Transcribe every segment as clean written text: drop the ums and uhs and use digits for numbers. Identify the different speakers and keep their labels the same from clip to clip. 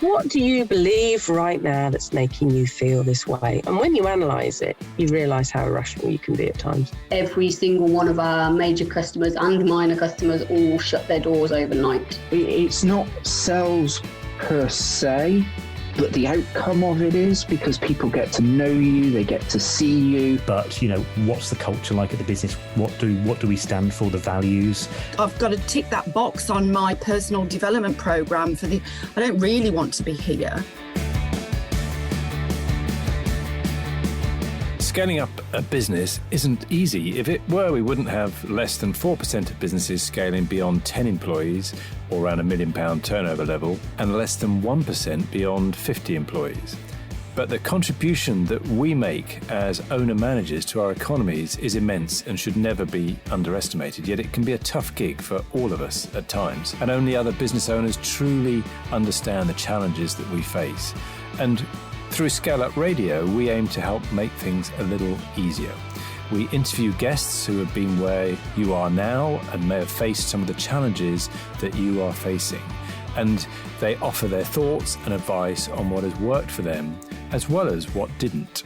Speaker 1: What do you believe right now that's making you feel this way? And when you analyse it, you realise how irrational you can be at times.
Speaker 2: Every single one of our major customers and minor customers all shut their doors overnight.
Speaker 3: It's not sales per se, but the outcome of it is, because people get to know you, they get to see you.
Speaker 4: But, you know, what's the culture like at the business? What do we stand for, the values?
Speaker 5: I've got to tick that box on my personal development programme I don't really want to be here.
Speaker 6: Scaling up a business isn't easy. If it were, we wouldn't have less than 4% of businesses scaling beyond 10 employees or around £1 million turnover level, and less than 1% beyond 50 employees. But the contribution that we make as owner-managers to our economies is immense and should never be underestimated, yet it can be a tough gig for all of us at times, and only other business owners truly understand the challenges that we face. And through ScaleUp Radio, we aim to help make things a little easier. We interview guests who have been where you are now and may have faced some of the challenges that you are facing. And they offer their thoughts and advice on what has worked for them, as well as what didn't.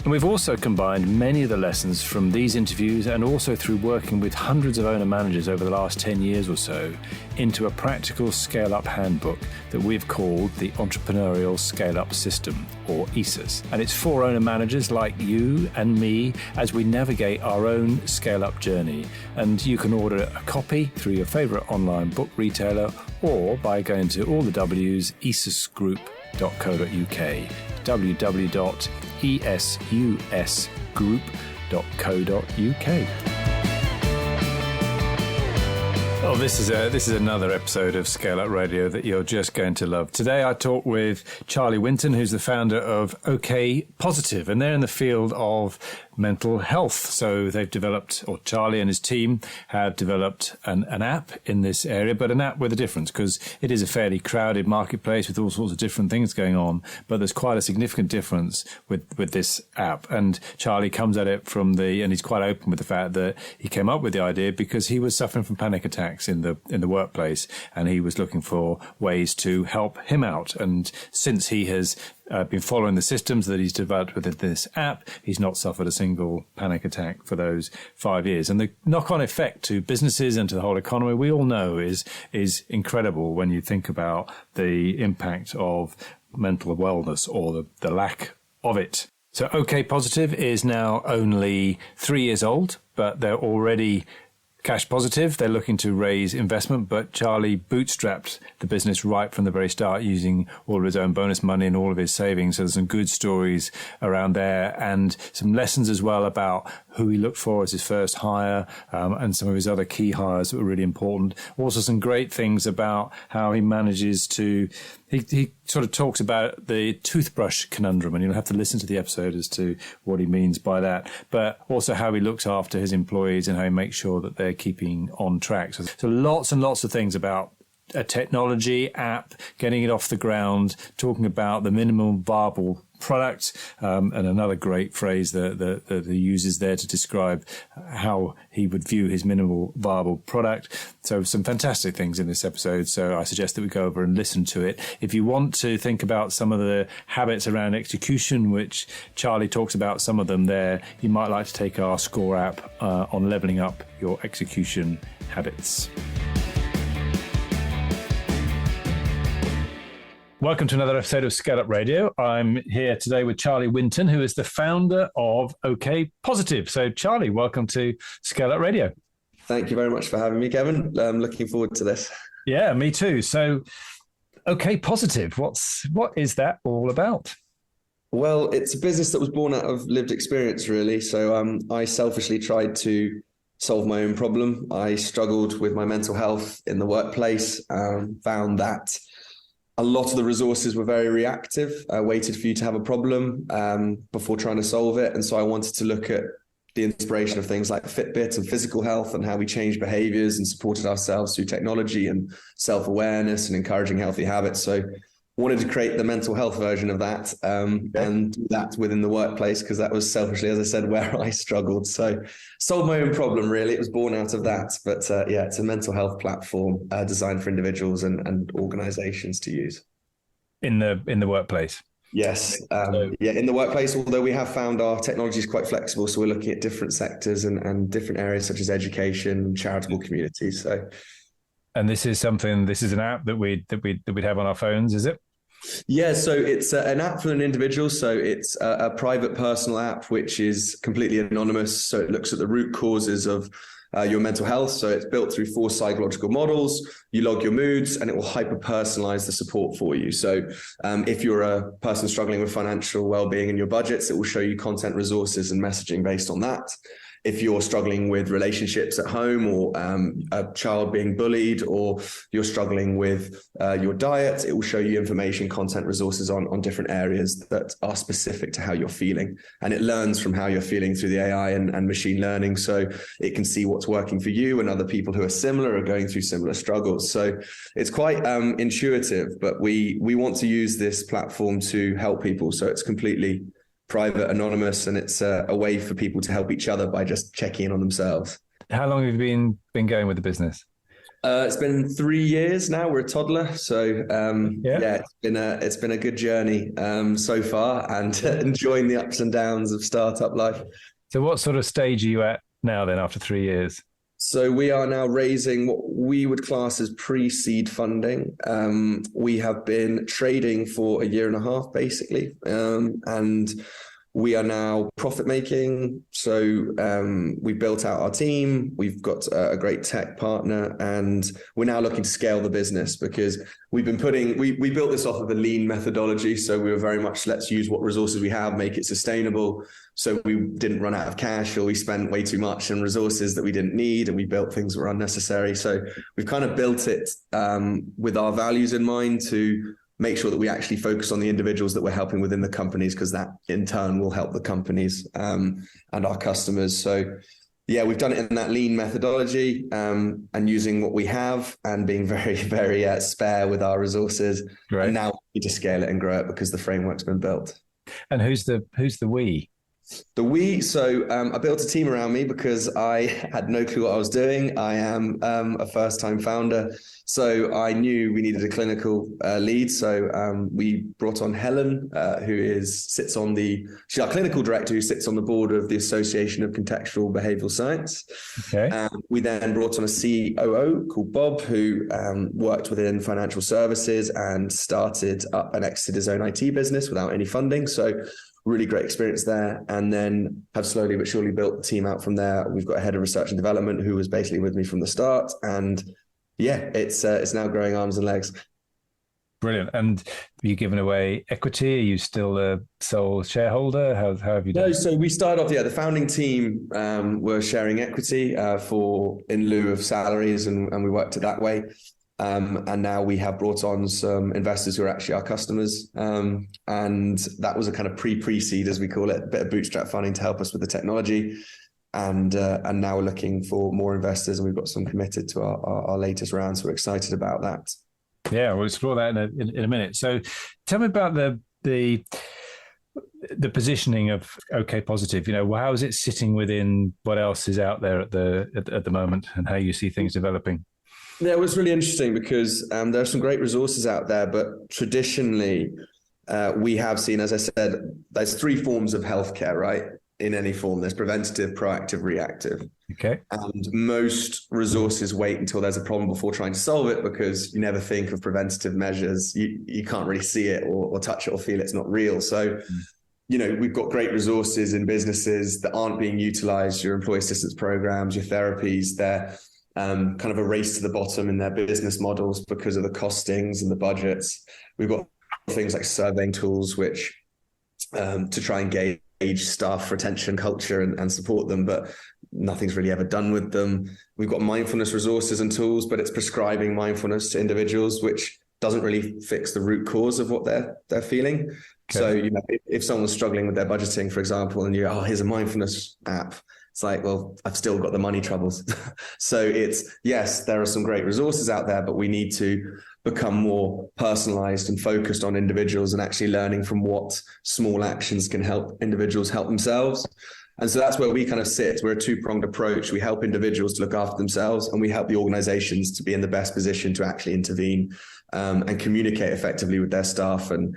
Speaker 6: And we've also combined many of the lessons from these interviews, and also through working with hundreds of owner managers over the last 10 years or so, into a practical scale-up handbook that we've called the Entrepreneurial Scale-Up System, or ESUS. And it's for owner managers like you and me as we navigate our own scale-up journey. And you can order a copy through your favourite online book retailer, or by going to all the W's, esusgroup.co.uk, www.esusgroup.co.uk. Oh, this is another episode of ScaleUp Radio that you're just going to love. Today I talk with Charlie Winton, who's the founder of OK Positive, and they're in the field of mental health. So they've developed, or Charlie and his team have developed an app in this area, but an app with a difference, because it is a fairly crowded marketplace with all sorts of different things going on, but there's quite a significant difference with this app. And Charlie comes at it and he's quite open with the fact that he came up with the idea because he was suffering from panic attacks in the workplace, and he was looking for ways to help him out. And since he has been following the systems that he's developed within this app, he's not suffered a single panic attack for those 5 years. And the knock-on effect to businesses and to the whole economy, we all know, is incredible when you think about the impact of mental wellness, or the lack of it. So OK Positive is now only 3 years old, but they're already cash positive. They're looking to raise investment, but Charlie bootstrapped the business right from the very start, using all of his own bonus money and all of his savings. So there's some good stories around there, and some lessons as well about who he looked for as his first hire, and some of his other key hires that were really important. Also some great things about how he manages to, he sort of talks about the toothbrush conundrum, and you'll have to listen to the episode as to what he means by that, but also how he looks after his employees and how he makes sure that they're keeping on track. So lots and lots of things about a technology app, getting it off the ground, talking about the minimum viable product, and another great phrase that he uses there to describe how he would view his minimal viable product. So some fantastic things in this episode. So I suggest that we go over and listen to it. If you want to think about some of the habits around execution, which Charlie talks about some of them there, you might like to take our Score app on leveling up your execution habits. Welcome to another episode of ScaleUp Radio. I'm here today with Charlie Winton, who is the founder of OK Positive. So, Charlie, welcome to ScaleUp Radio.
Speaker 7: Thank you very much for having me, Kevin. I'm looking forward to this.
Speaker 6: Yeah, me too. So, OK Positive, what is that all about?
Speaker 7: Well, it's a business that was born out of lived experience, really. So I selfishly tried to solve my own problem. I struggled with my mental health in the workplace, found that a lot of the resources were very reactive. I waited for you to have a problem before trying to solve it. And so I wanted to look at the inspiration of things like Fitbit and physical health, and how we changed behaviors and supported ourselves through technology and self-awareness and encouraging healthy habits. So wanted to create the mental health version of that, and do that within the workplace, because that was selfishly, as I said, where I struggled. So solved my own problem, really. It was born out of that. But it's a mental health platform designed for individuals and organizations to use.
Speaker 6: in the workplace.
Speaker 7: Yes. In the workplace, although we have found our technology is quite flexible. So we're looking at different sectors and different areas such as education, charitable communities. So,
Speaker 6: and this is an app that we'd have on our phones, is it?
Speaker 7: Yeah, so it's an app for an individual. So it's a private personal app, which is completely anonymous. So it looks at the root causes of your mental health. So it's built through 4 psychological models. You log your moods and it will hyper-personalize the support for you. So if you're a person struggling with financial well-being and your budgets, it will show you content, resources and messaging based on that. If you're struggling with relationships at home or a child being bullied, or you're struggling with your diet, it will show you information, content, resources on different areas that are specific to how you're feeling. And it learns from how you're feeling through the AI and machine learning. So it can see what's working for you, and other people who are similar are going through similar struggles. So it's quite intuitive, but we want to use this platform to help people. So it's completely private, anonymous, and it's a way for people to help each other by just checking in on themselves.
Speaker 6: How long have you been going with the business?
Speaker 7: It's been 3 years now. We're a toddler, so it's been a good journey so far, and enjoying the ups and downs of startup life.
Speaker 6: So, what sort of stage are you at now then, after 3 years?
Speaker 7: So we are now raising what we would class as pre-seed funding. We have been trading for 1.5 years, basically, and we are now profit making. So we built out our team. We've got a great tech partner, and we're now looking to scale the business, because we've been we built this off of a lean methodology. So we were very much, let's use what resources we have, make it sustainable. So we didn't run out of cash, or we spent way too much on resources that we didn't need, and we built things that were unnecessary. So we've kind of built it with our values in mind, to make sure that we actually focus on the individuals that we're helping within the companies, because that in turn will help the companies and our customers. So yeah, we've done it in that lean methodology, and using what we have and being very, very spare with our resources. Right. And now we need to scale it and grow it because the framework's been built.
Speaker 6: And who's the we?
Speaker 7: The we, so I built a team around me because I had no clue what I was doing. I am a first-time founder, so I knew we needed a clinical lead. So we brought on Helen, she's our clinical director, who sits on the board of the Association of Contextual Behavioral Science. Okay. We then brought on a COO called Bob, who worked within financial services and started up and exited his own IT business without any funding. So really great experience there, and then have slowly but surely built the team out from there. We've got a head of research and development who was basically with me from the start, and yeah, it's now growing arms and legs.
Speaker 6: Brilliant. And are you giving away equity? Are you still a sole shareholder? How have you done?
Speaker 7: No, so we started off, the founding team were sharing equity in lieu of salaries, and we worked it that way. And now we have brought on some investors who are actually our customers. And that was a kind of pre-seed, as we call it, a bit of bootstrap funding to help us with the technology. And now we're looking for more investors, and we've got some committed to our latest round. So we're excited about that.
Speaker 6: Yeah, we'll explore that in a minute. So tell me about the positioning of OK Positive. How is it sitting within what else is out there at the moment, and how you see things developing?
Speaker 7: Yeah, it was really interesting because there are some great resources out there, but traditionally we have seen, as I said, there's 3 forms of healthcare, right? In any form, there's preventative, proactive, reactive. Okay. And most resources wait until there's a problem before trying to solve it, because you never think of preventative measures. You can't really see it or touch it or feel it's not real. So, we've got great resources in businesses that aren't being utilized, your employee assistance programs, your therapies, they're kind of a race to the bottom in their business models because of the costings and the budgets. We've got things like surveying tools, which to try and gauge staff retention culture and support them, but nothing's really ever done with them. We've got mindfulness resources and tools, but it's prescribing mindfulness to individuals, which doesn't really fix the root cause of what they're feeling. Okay. So, if someone's struggling with their budgeting, for example, and here's a mindfulness app, it's like, well, I've still got the money troubles. So yes, there are some great resources out there, but we need to become more personalized and focused on individuals, and actually learning from what small actions can help individuals help themselves. And so that's where we kind of sit. We're a two-pronged approach. We help individuals to look after themselves, and we help the organizations to be in the best position to actually intervene and communicate effectively with their staff and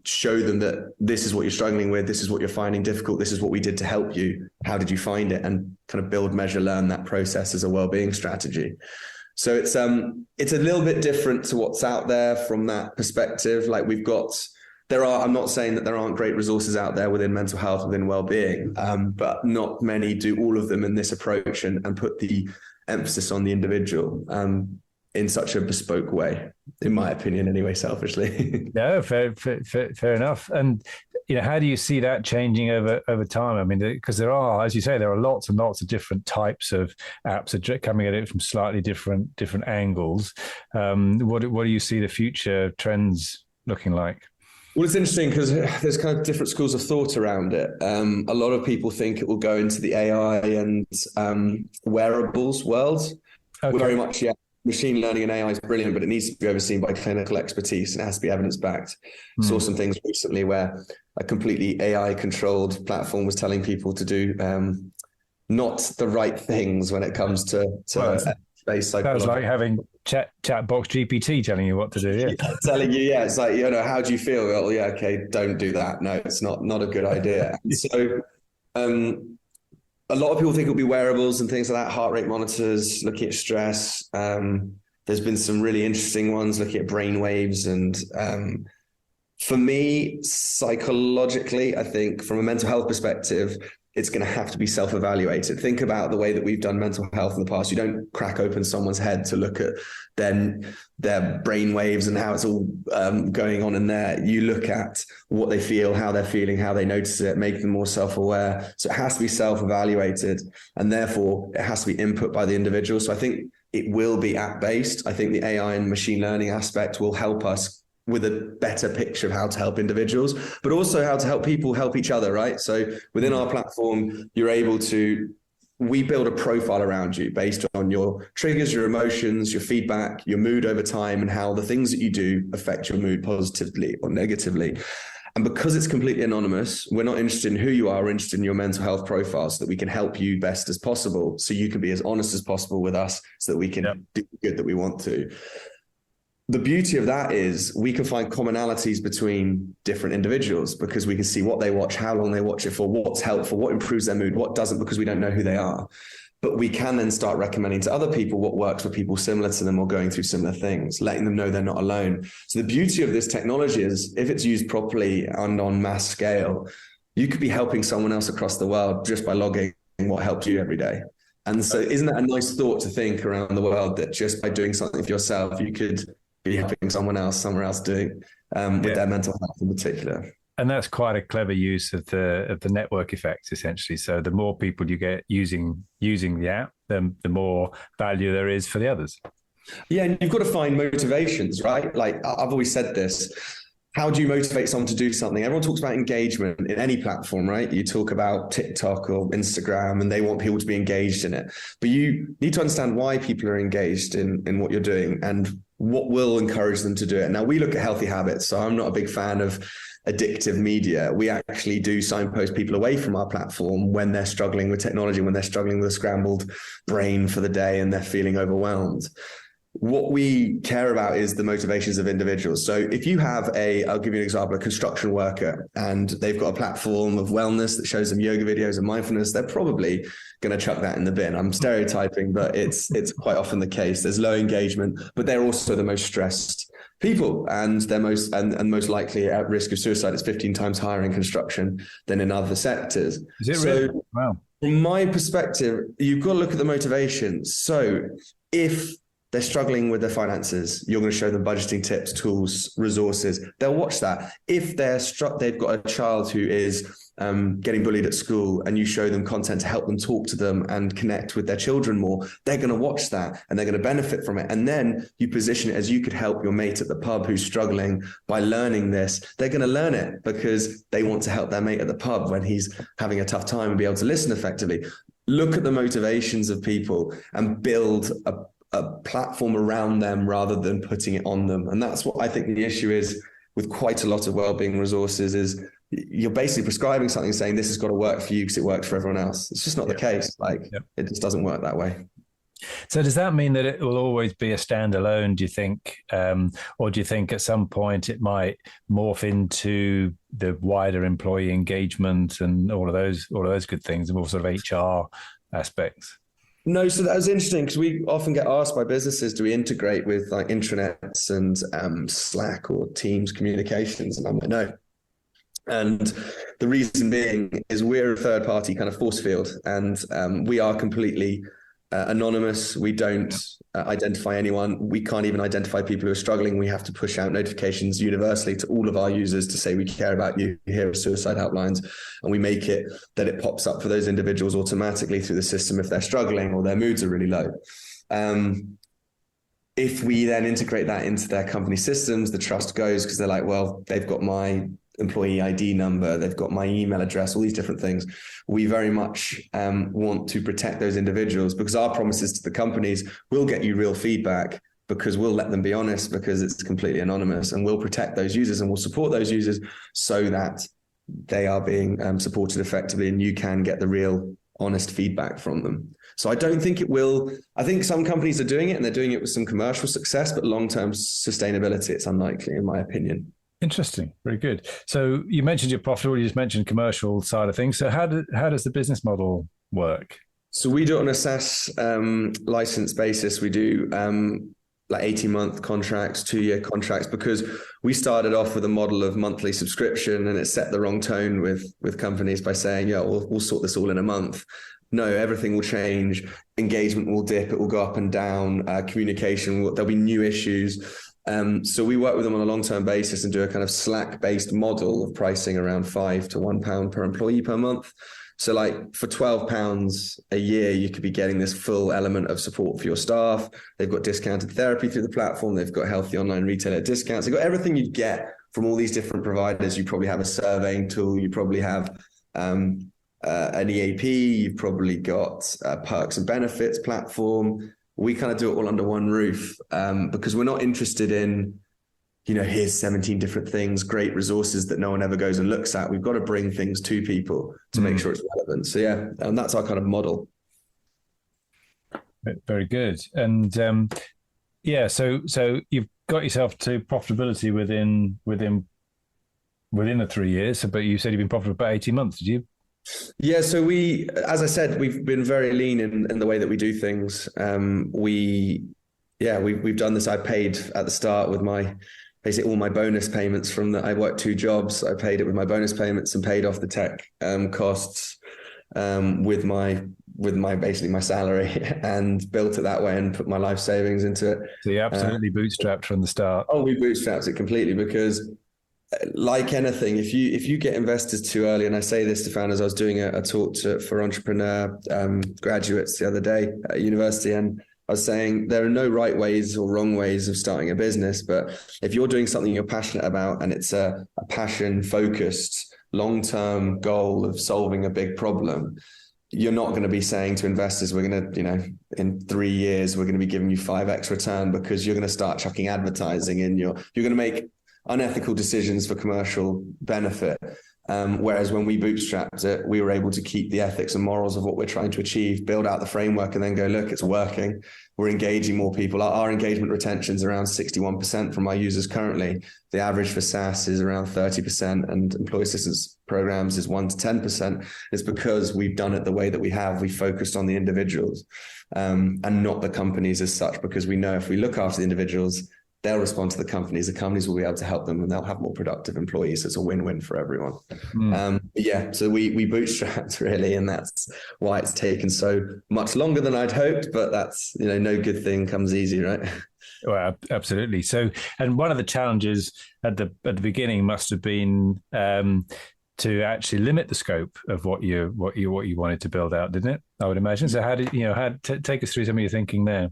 Speaker 7: show them that this is what you're struggling with, this is what you're finding difficult, this is what we did to help you, how did you find it, and kind of build, measure, learn that process as a well-being strategy. So it's a little bit different to what's out there from that perspective. Like I'm not saying that there aren't great resources out there within mental health, within well-being, but not many do all of them in this approach and put the emphasis on the individual in such a bespoke way, in my opinion, anyway, selfishly.
Speaker 6: No, fair enough. And, how do you see that changing over time? I mean, because there are, as you say, there are lots and lots of different types of apps coming at it from slightly different angles. What do you see the future trends looking like?
Speaker 7: Well, it's interesting because there's kind of different schools of thought around it. A lot of people think it will go into the AI and wearables world. Okay. We're very much, machine learning and AI is brilliant, but it needs to be overseen by clinical expertise and it has to be evidence-backed. Saw some things recently where a completely AI-controlled platform was telling people to do not the right things when it comes to space psychology. Sounds like having chatbox GPT telling you what to do. Yeah, telling you, it's like, how do you feel? Well, yeah, okay, don't do that. No, it's not a good idea. And so a lot of people think it'll be wearables and things like that, heart rate monitors, looking at stress. There's been some really interesting ones looking at brain waves. And for me, psychologically, I think from a mental health perspective, it's going to have to be self-evaluated. Think about the way that we've done mental health in the past. You don't crack open someone's head to look at their brain waves and how it's all going on in there. You look at what they feel, how they're feeling, how they notice it, make them more self-aware. So it has to be self-evaluated, and therefore it has to be input by the individual. So I think it will be app-based. I think the AI and machine learning aspect will help us with a better picture of how to help individuals, but also how to help people help each other, right? So within our platform, we build a profile around you based on your triggers, your emotions, your feedback, your mood over time, and how the things that you do affect your mood positively or negatively. And because it's completely anonymous, we're not interested in who you are, we're interested in your mental health profile so that we can help you best as possible. So you can be as honest as possible with us so that we can do the good that we want to. The beauty of that is we can find commonalities between different individuals because we can see what they watch, how long they watch it for, what's helpful, what improves their mood, what doesn't, because we don't know who they are. But we can then start recommending to other people what works for people similar to them or going through similar things, letting them know they're not alone. So the beauty of this technology is if it's used properly and on mass scale, you could be helping someone else across the world just by logging what helped you every day. And so isn't that a nice thought to think around the world that just by doing something for yourself, you could be helping someone else, somewhere else doing with their mental health in particular.
Speaker 6: And that's quite a clever use of the network effect, essentially. So the more people you get using the app, the more value there is for the others.
Speaker 7: Yeah, and you've got to find motivations, right? Like I've always said this. How do you motivate someone to do something? Everyone talks about engagement in any platform, right? You talk about TikTok or Instagram and they want people to be engaged in it. But you need to understand why people are engaged in what you're doing and what will encourage them to do it. Now, we look at healthy habits. So I'm not a big fan of addictive media. We actually do signpost people away from our platform when they're struggling with technology, when they're struggling with a scrambled brain for the day and they're feeling overwhelmed. What we care about is the motivations of individuals. So if you have I'll give you an example, a construction worker, and they've got a platform of wellness that shows them yoga videos and mindfulness, they're probably going to chuck that in the bin. I'm stereotyping, but it's quite often the case. There's low engagement, but they're also the most stressed people, and they're most likely at risk of suicide. It's 15 times higher in construction than in other sectors.
Speaker 6: Is it really? Wow.
Speaker 7: From my perspective, you've got to look at the motivations. So if they're struggling with their finances, you're going to show them budgeting tips, tools, resources. They'll watch that. If they've got a child who is getting bullied at school and you show them content to help them talk to them and connect with their children more, they're going to watch that and they're going to benefit from it. And then you position it as you could help your mate at the pub who's struggling by learning this. They're going to learn it because they want to help their mate at the pub when he's having a tough time and be able to listen effectively. Look at the motivations of people and build a platform around them rather than putting it on them. And that's what I think the issue is with quite a lot of wellbeing resources is you're basically prescribing something saying this has got to work for you because it works for everyone else. It's just not the case. Like it just doesn't work that way.
Speaker 6: So does that mean that it will always be a standalone, do you think? Or do you think at some point it might morph into the wider employee engagement and all of those good things, the more sort of HR aspects?
Speaker 7: No, so that was interesting because we often get asked by businesses, do we integrate with like intranets and Slack or Teams communications? And I'm like, no. And the reason being is we're a third party kind of force field, and we are completely anonymous. We don't identify anyone. We can't even identify people who are struggling. We have to push out notifications universally to all of our users to say we care about you. Here are suicide helplines, and we make it that it pops up for those individuals automatically through the system if they're struggling or their moods are really low. If we then integrate that into their company systems, the trust goes because they're like, well, they've got my employee ID number, they've got my email address, all these different things. We very much want to protect those individuals because our promises to the companies will get you real feedback because we'll let them be honest because it's completely anonymous, and we'll protect those users and we'll support those users so that they are being supported effectively and you can get the real honest feedback from them. So I don't think it will. I think some companies are doing it and they're doing it with some commercial success, but long-term sustainability, it's unlikely in my opinion.
Speaker 6: Interesting. Very good. So you mentioned you're profitable. You just mentioned commercial side of things. So how does the business model work?
Speaker 7: So we do it on a SaaS license basis. We do like 18-month contracts, 2-year contracts, because we started off with a model of monthly subscription, and it set the wrong tone with companies by saying, yeah, we'll sort this all in a month. No, everything will change. Engagement will dip. It will go up and down. Communication, there'll be new issues. So we work with them on a long-term basis and do a kind of Slack-based model of pricing around £5 to £1 per employee per month. So like for £12 a year, you could be getting this full element of support for your staff. They've got discounted therapy through the platform. They've got healthy online retailer discounts. They've got everything you'd get from all these different providers. You probably have a surveying tool. You probably have an EAP. You've probably got a perks and benefits platform. We kind of do it all under one roof because we're not interested in, here's 17 different things, great resources that no one ever goes and looks at. We've got to bring things to people to make sure it's relevant. So yeah, and that's our kind of model.
Speaker 6: Very good. And so you've got yourself to profitability within the 3 years. But you said you've been profitable about 18 months, did you?
Speaker 7: Yeah, so as I said, we've been very lean in the way that we do things. We've done this. I paid at the start with basically all my bonus payments I worked 2 jobs. I paid it with my bonus payments and paid off the tech costs with my salary and built it that way and put my life savings into it.
Speaker 6: So you absolutely bootstrapped from the start.
Speaker 7: Oh, we bootstrapped it completely because, like anything, if you get investors too early, and I say this to founders, I was doing a talk for entrepreneur graduates the other day at university, and I was saying there are no right ways or wrong ways of starting a business, but if you're doing something you're passionate about and it's a passion-focused, long-term goal of solving a big problem, you're not going to be saying to investors, we're going to, in 3 years, we're going to be giving you 5x return, because you're going to start chucking advertising in. You're going to make unethical decisions for commercial benefit. Whereas when we bootstrapped it, we were able to keep the ethics and morals of what we're trying to achieve, build out the framework, and then go, look, it's working. We're engaging more people. Our engagement retention is around 61% from our users currently. The average for SaaS is around 30%, and employee assistance programs is 1 to 10%. It's because we've done it the way that we have. We focused on the individuals and not the companies as such, because we know if we look after the individuals, they'll respond to the companies will be able to help them, and they'll have more productive employees. So it's a win-win for everyone. So we bootstrapped really, and that's why it's taken so much longer than I'd hoped, but that's, no good thing comes easy, right?
Speaker 6: Well, absolutely. So, and one of the challenges at the beginning must have been to actually limit the scope of what you wanted to build out, didn't it? I would imagine. So how did take us through some of your thinking there?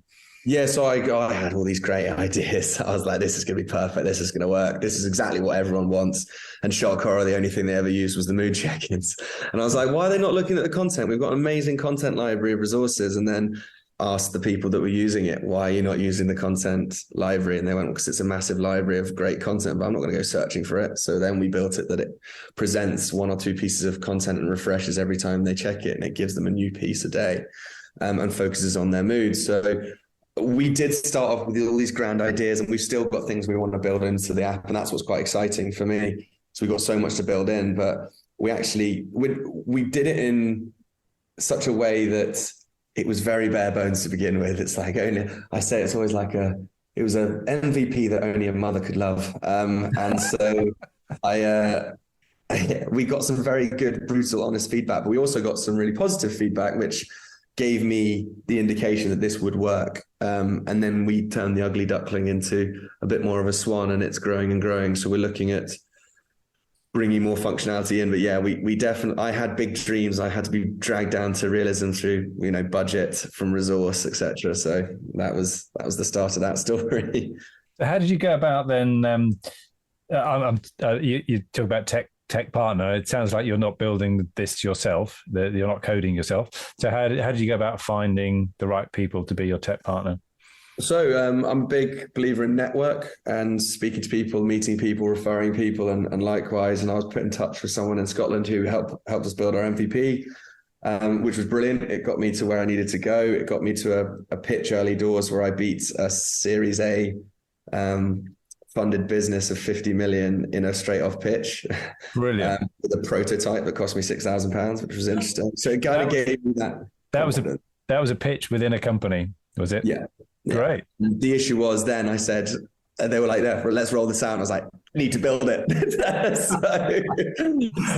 Speaker 7: Yeah, so I had all these great ideas. I was like, this is going to be perfect. This is going to work. This is exactly what everyone wants. And shock horror, the only thing they ever used was the mood check-ins. And I was like, why are they not looking at the content? We've got an amazing content library of resources. And then asked the people that were using it, why are you not using the content library? And they went, because it's a massive library of great content, but I'm not going to go searching for it. So then we built it that it presents 1 or 2 pieces of content and refreshes every time they check it, and it gives them a new piece a day, and focuses on their mood. So we did start off with all these grand ideas, and we've still got things we want to build into the app, and that's what's quite exciting for me. So we've got so much to build in, but we did it in such a way that it was very bare bones to begin with. It's like I say it's always like it was an MVP that only a mother could love. And so we got some very good, brutal, honest feedback, but we also got some really positive feedback, which gave me the indication that this would work. And then we turned the ugly duckling into a bit more of a swan, and it's growing and growing. So we're looking at bringing more functionality in. But yeah, we definitely, I had big dreams. I had to be dragged down to realism through, budget, from resource, etc. So that was the start of that story.
Speaker 6: So how did you go about then? You talk about tech partner. It sounds like you're not building this yourself. You're not coding yourself. So how did you go about finding the right people to be your tech partner?
Speaker 7: So I'm a big believer in network and speaking to people, meeting people, referring people, and likewise. And I was put in touch with someone in Scotland who helped us build our MVP, which was brilliant. It got me to where I needed to go. It got me to a pitch early doors where I beat a Series A funded business of 50 million in a straight off pitch. Brilliant. With a prototype that cost me £6,000, which was interesting. So it kind of gave me that.
Speaker 6: That was a pitch within a company, was it?
Speaker 7: Yeah.
Speaker 6: Great.
Speaker 7: The issue was then I said, they were like, let's roll this out. And I was like, need to build it.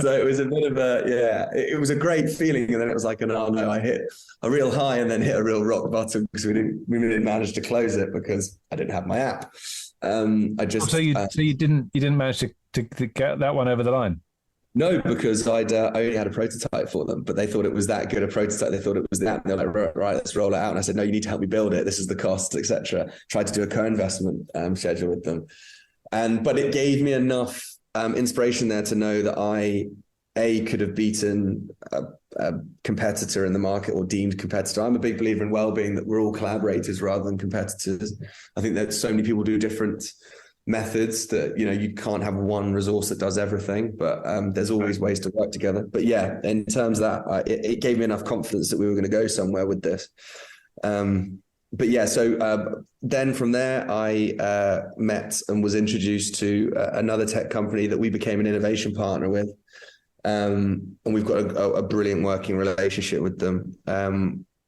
Speaker 7: so it was a bit of it was a great feeling. And then it was like, I hit a real high and then hit a real rock bottom because we didn't manage to close it because I didn't have my app. So
Speaker 6: you didn't manage to get that one over the line?
Speaker 7: No, because I only had a prototype for them, but they thought it was that good a prototype. They thought it was that. And they're like, right, let's roll it out. And I said, no, you need to help me build it. This is the cost, etc. Tried to do a co-investment schedule with them. But it gave me enough inspiration there to know that I could have beaten a competitor in the market or deemed competitor. I'm a big believer in well-being, that we're all collaborators rather than competitors. I think that so many people do different methods that, you can't have one resource that does everything, but there's always ways to work together. But yeah, in terms of that, it gave me enough confidence that we were going to go somewhere with this. But yeah, so then from there, I met and was introduced to another tech company that we became an innovation partner with. And we've got a brilliant working relationship with them.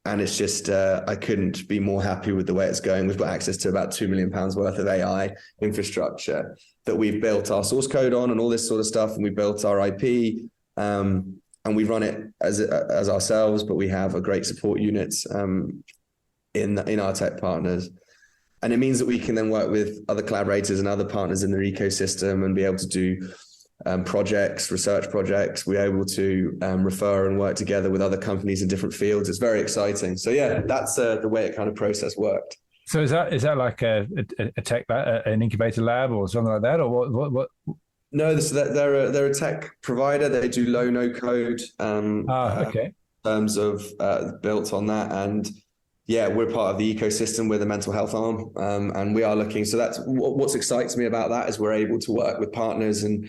Speaker 7: And it's just, I couldn't be more happy with the way it's going. We've got access to about £2 million worth of AI infrastructure that we've built our source code on and all this sort of stuff. And we built our IP, and we run it as ourselves, but we have a great support unit in our tech partners. And it means that we can then work with other collaborators and other partners in their ecosystem and be able to do research projects. We're able to refer and work together with other companies in different fields. It's very exciting. So yeah, that's the way it kind of process worked.
Speaker 6: So is that like a tech an incubator lab or something like that, or what?
Speaker 7: No, they're a tech provider. They do no code. Okay. In terms of built on that, and yeah, we're part of the ecosystem. We're the mental health arm, and we are looking. So that's what excites me about that is we're able to work with partners and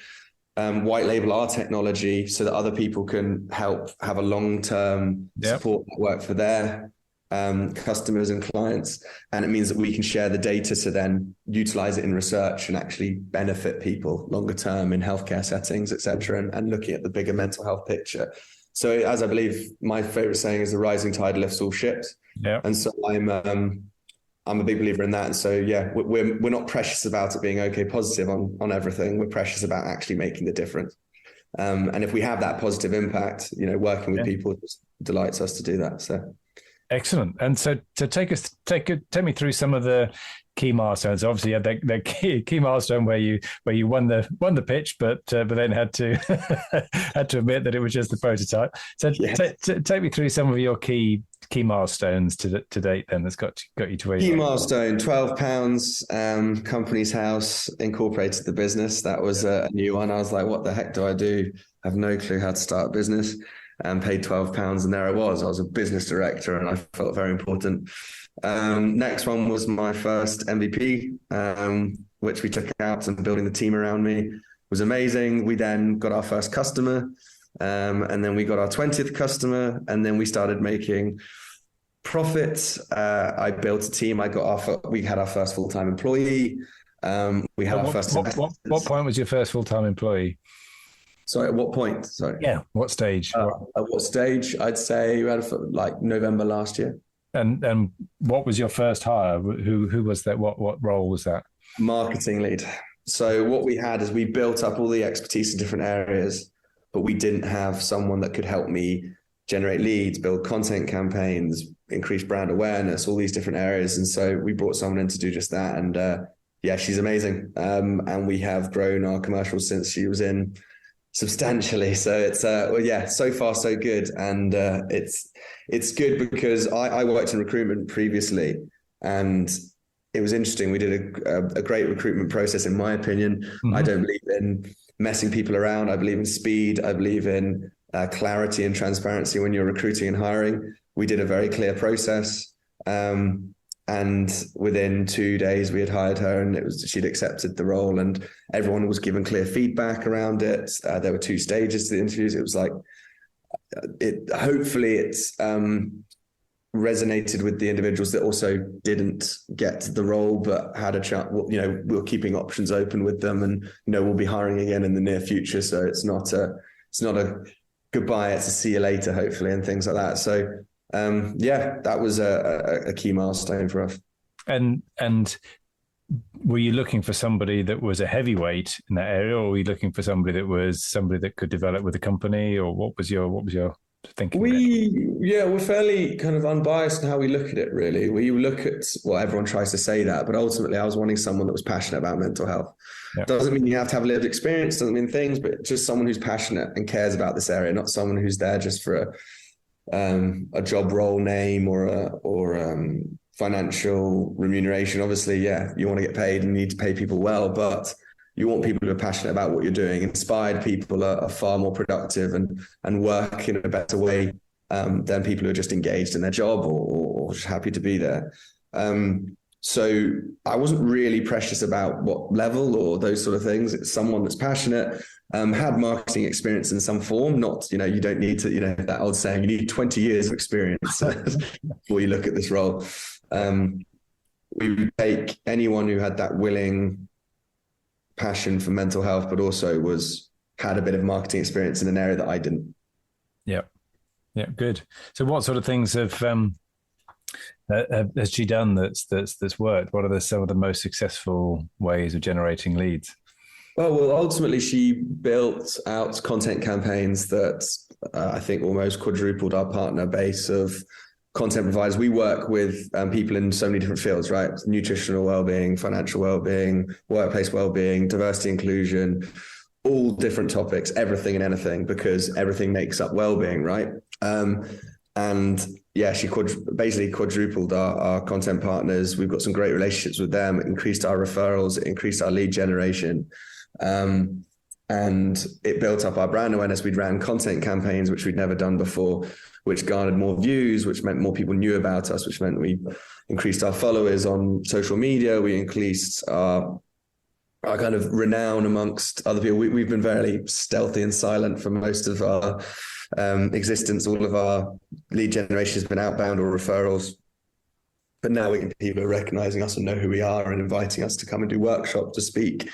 Speaker 7: white label our technology so that other people can help have a long-term support network for their customers and clients. And it means that we can share the data to then utilize it in research and actually benefit people longer term in healthcare settings, etc. And looking at the bigger mental health picture. So as I believe my favorite saying is, the rising tide lifts all ships. Yeah. And so I'm a big believer in that. And so, yeah, we're not precious about it being okay positive on everything. We're precious about actually making the difference. And if we have that positive impact, working with people just delights us to do that. So
Speaker 6: excellent. And so take me through some of the key milestones. Obviously, the key milestone where you won the pitch, but then had to admit that it was just the prototype. So take me through some of your key milestones to date then that's got you to where you are.
Speaker 7: Key milestone, £12, company's house, incorporated the business. That was a new one. I was like, what the heck do I do? I have no clue how to start a business. and paid £12. And there I was a business director, and I felt very important. Next one was my first MVP, which we took out, and building the team around me was amazing. We then got our first customer, and then we got our 20th customer, and then we started making profits. I built a team. We had our first full-time employee. We had our first.
Speaker 6: What point was your first full-time employee?
Speaker 7: Sorry, at what point? Sorry.
Speaker 6: Yeah, what stage?
Speaker 7: At what stage? I'd say we had like November last year.
Speaker 6: And what was your first hire? Who was that? What role was that?
Speaker 7: Marketing lead. So what we had is we built up all the expertise in different areas, but we didn't have someone that could help me generate leads, build content campaigns, increase brand awareness, all these different areas. And so we brought someone in to do just that. And she's amazing. And we have grown our commercials since she was in substantially. So it's so far so good. And it's good because I worked in recruitment previously, and it was interesting. We did a great recruitment process, in my opinion. Mm-hmm. I don't believe in messing people around. I believe in speed. I believe in clarity and transparency when you're recruiting and hiring. We did a very clear process. And within 2 days we had hired her, and she'd accepted the role, and everyone was given clear feedback around it. There were 2 stages to the interviews. It was like, hopefully it's resonated with the individuals that also didn't get the role, but had a chat. We're keeping options open with them, and, we'll be hiring again in the near future. So it's not a goodbye, it's a see you later, hopefully, and things like that. So that was a key milestone for us. And
Speaker 6: were you looking for somebody that was a heavyweight in that area, or were you looking for somebody that could develop with the company, or what was your thinking?
Speaker 7: We're fairly kind of unbiased in how we look at it, really. We look at, everyone tries to say that, but ultimately I was wanting someone that was passionate about mental health. Yeah. Doesn't mean you have to have lived experience, doesn't mean things, but just someone who's passionate and cares about this area, not someone who's there just for a job role name or financial remuneration. Obviously, you want to get paid and you need to pay people well, but you want people who are passionate about what you're doing. Inspired people are far more productive and work in a better way than people who are just engaged in their job or just happy to be there. So I wasn't really precious about what level or those sort of things. It's someone that's passionate, had marketing experience in some form. Not, you don't need to, that old saying, you need 20 years of experience before you look at this role. We would take anyone who had that willing passion for mental health, but also had a bit of marketing experience in an area that I didn't. Yeah,
Speaker 6: good. So what sort of things has she done that's worked? What are some of the most successful ways of generating leads?
Speaker 7: Well, ultimately she built out content campaigns that I think almost quadrupled our partner base of content providers. We work with people in so many different fields, right? Nutritional well-being, financial well-being, workplace well-being, diversity, inclusion, all different topics, everything and anything, because everything makes up well-being, right? She basically quadrupled our content partners. We've got some great relationships with them. It increased our referrals, it increased our lead generation. And it built up our brand awareness. We'd ran content campaigns, which we'd never done before, which garnered more views, which meant more people knew about us, which meant we increased our followers on social media. We increased our kind of renown amongst other people. We've been very stealthy and silent for most of our existence. All of our lead generation has been outbound or referrals. But now people are recognizing us and know who we are and inviting us to come and do workshops, to speak,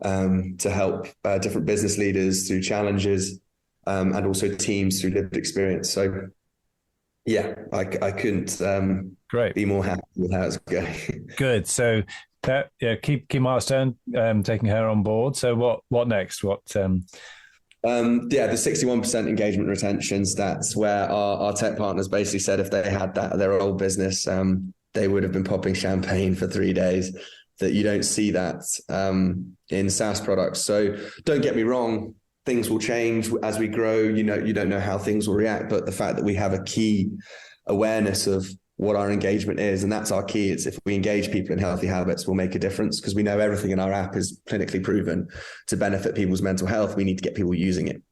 Speaker 7: to help different business leaders through challenges, and also teams through lived experience. So I couldn't be more happy with how it's going.
Speaker 6: Good. So key milestone, taking her on board. So what next? The
Speaker 7: 61% engagement retention stats, where our tech partners basically said if they had that at their old business, they would have been popping champagne for 3 days. That you don't see that in SaaS products. So don't get me wrong, things will change as we grow. You don't know how things will react, but the fact that we have a key awareness of what our engagement is, and that's our key. It's if we engage people in healthy habits, we'll make a difference, because we know everything in our app is clinically proven to benefit people's mental health. We need to get people using it.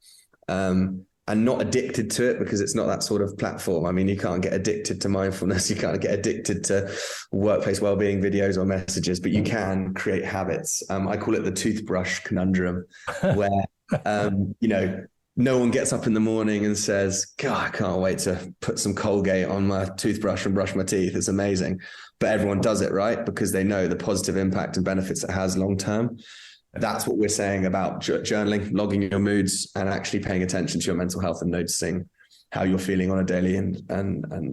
Speaker 7: And and not addicted to it, because it's not that sort of platform. I mean, you can't get addicted to mindfulness. You can't get addicted to workplace wellbeing videos or messages, but you can create habits. I call it the toothbrush conundrum, where, no one gets up in the morning and says, God, I can't wait to put some Colgate on my toothbrush and brush my teeth. It's amazing. But everyone does it, right? Because they know the positive impact and benefits it has long-term. That's what we're saying about journaling, logging your moods, and actually paying attention to your mental health and noticing how you're feeling on a daily and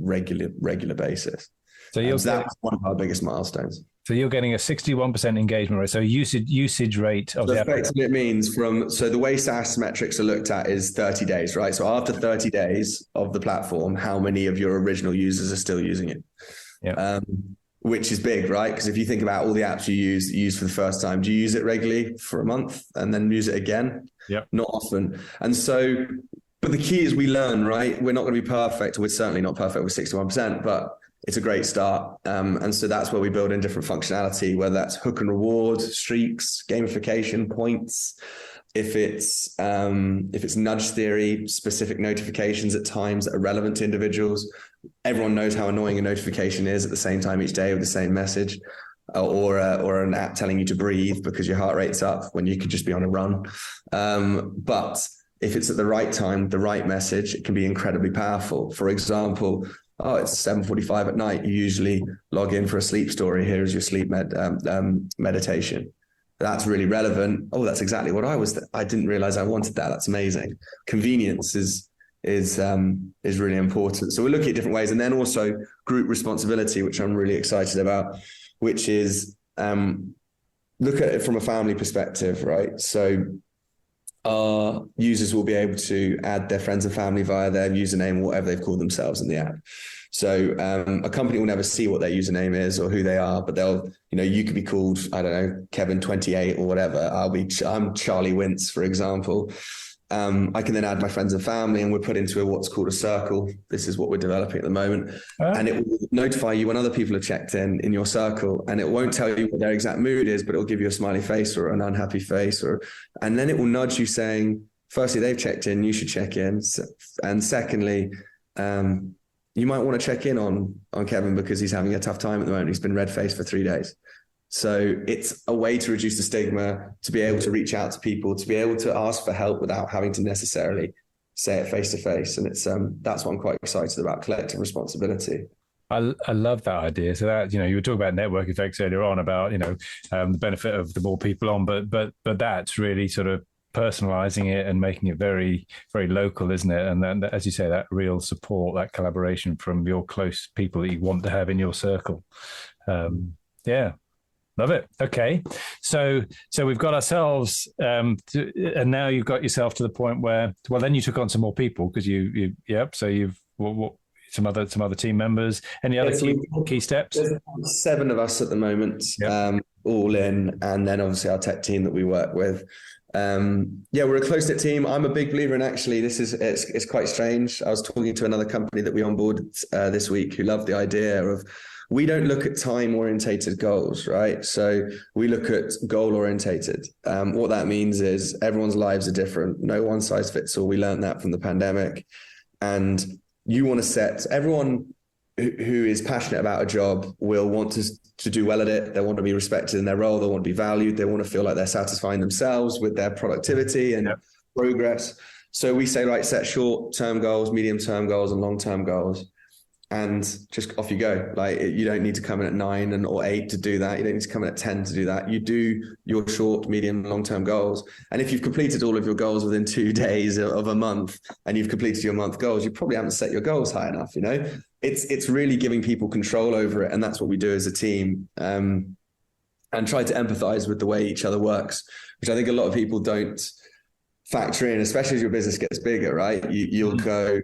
Speaker 7: regular basis. So that's one of our biggest milestones.
Speaker 6: So you're getting a 61% engagement rate. So usage rate of the
Speaker 7: effectively it means so the way SaaS metrics are looked at is 30 days, right? So after 30 days of the platform, how many of your original users are still using it? Yeah. Which is big, right? Because if you think about all the apps you use for the first time, do you use it regularly for a month and then use it again?
Speaker 6: Yeah.
Speaker 7: Not often. And so, but the key is we learn, right? We're not going to be perfect. We're certainly not perfect with 61%, but it's a great start. And so that's where we build in different functionality, whether that's hook and reward, streaks, gamification, points. If it's nudge theory, specific notifications at times that are relevant to individuals. Everyone knows how annoying a notification is at the same time each day with the same message, or an app telling you to breathe because your heart rate's up when you could just be on a run. But if it's at the right time, the right message, it can be incredibly powerful. For example, it's 7:45 at night. You usually log in for a sleep story. Here's your sleep meditation. That's really relevant. Oh, that's exactly what I didn't realize I wanted that. That's amazing. Convenience is really important. So we're looking at different ways. And then also group responsibility, which I'm really excited about, which is look at it from a family perspective, right? So our users will be able to add their friends and family via their username or whatever they've called themselves in the app. So a company will never see what their username is or who they are, but you could be called, I don't know, Kevin 28 or whatever. I'm Charlie Winton, for example. I can then add my friends and family, and we're put into what's called a circle. This is what we're developing at the moment. And it will notify you when other people have checked in your circle, and it won't tell you what their exact mood is, but it'll give you a smiley face or an unhappy face, and then it will nudge you saying, firstly, they've checked in, you should check in. And secondly, you might want to check in on Kevin because he's having a tough time at the moment. He's been red-faced for 3 days. So it's a way to reduce the stigma, to be able to reach out to people, to be able to ask for help without having to necessarily say it face to face. And it's that's what I'm quite excited about, collective responsibility.
Speaker 6: I love that idea. So that, you were talking about network effects earlier on about, the benefit of the more people on, but that's really sort of personalizing it and making it very, very local, isn't it? And then, as you say, that real support, that collaboration from your close people that you want to have in your circle. Yeah. Love it. Okay. So we've got ourselves, and now you've got yourself to the point where, well, then you took on some more people because so you've, some other team members. Any other key steps?
Speaker 7: There's 7 of us at the moment, all in, and then obviously our tech team that we work with. We're a close-knit team. I'm a big believer in, actually, it's quite strange. I was talking to another company that we onboarded this week who loved the idea of, we don't look at time-orientated goals, right? So we look at goal-orientated. What that means is everyone's lives are different. No one size fits all. We learned that from the pandemic. And you want to set, everyone who is passionate about a job will want to do well at it. They want to be respected in their role. They want to be valued. They want to feel like they're satisfying themselves with their productivity and progress. So we say, right, set short-term goals, medium-term goals, and long-term goals. And just off you go. Like, you don't need to come in at 9 or 8 to do that. You don't need to come in at 10 to do that. You do your short, medium, long-term goals. And if you've completed all of your goals within 2 days of a month and you've completed your month goals, you probably haven't set your goals high enough, It's really giving people control over it. And that's what we do as a team. And try to empathize with the way each other works, which I think a lot of people don't factor in, especially as your business gets bigger, right? You'll go,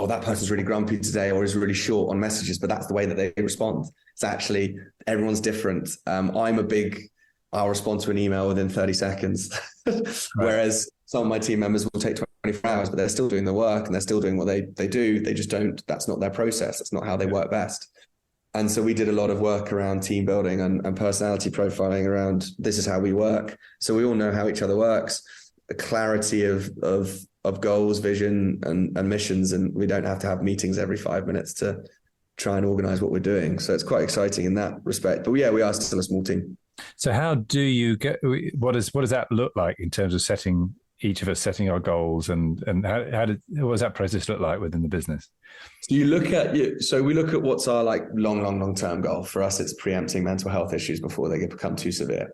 Speaker 7: that person's really grumpy today or is really short on messages, but that's the way that they respond. It's actually, everyone's different. I'll respond to an email within 30 seconds, whereas some of my team members will take 24 hours, but they're still doing the work and they're still doing what they do. They just don't, that's not their process. That's not how they work best. And so we did a lot of work around team building and personality profiling around, this is how we work. So we all know how each other works, a clarity of of goals, vision, and missions, and we don't have to have meetings every 5 minutes to try and organize what we're doing. So it's quite exciting in that respect. But yeah, we are still a small team.
Speaker 6: So how do you get? What does that look like in terms of each of us setting our goals, and what does that process look like within the business?
Speaker 7: So we look at what's our like long term goal. For us, it's preempting mental health issues before they become too severe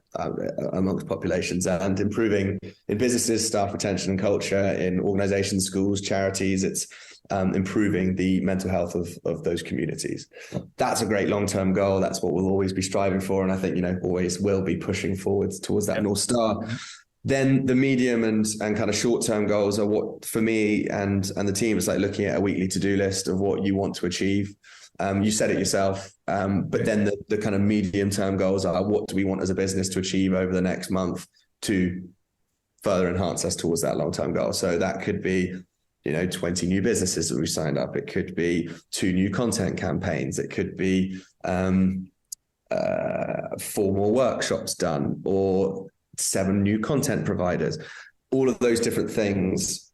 Speaker 7: amongst populations, and improving in businesses, staff retention and culture, in organizations, schools, charities. It's improving the mental health of those communities. That's a great long-term goal. That's what we'll always be striving for. And I think, always will be pushing forwards towards that North Star. Then the medium and kind of short-term goals are what, for me and the team, is like looking at a weekly to-do list of what you want to achieve. You said it yourself, but then the kind of medium-term goals are, what do we want as a business to achieve over the next month to further enhance us towards that long-term goal. So that could be 20 new businesses that we've signed up. It could be 2 new content campaigns. It could be 4 more workshops done, or 7 new content providers. All of those different things,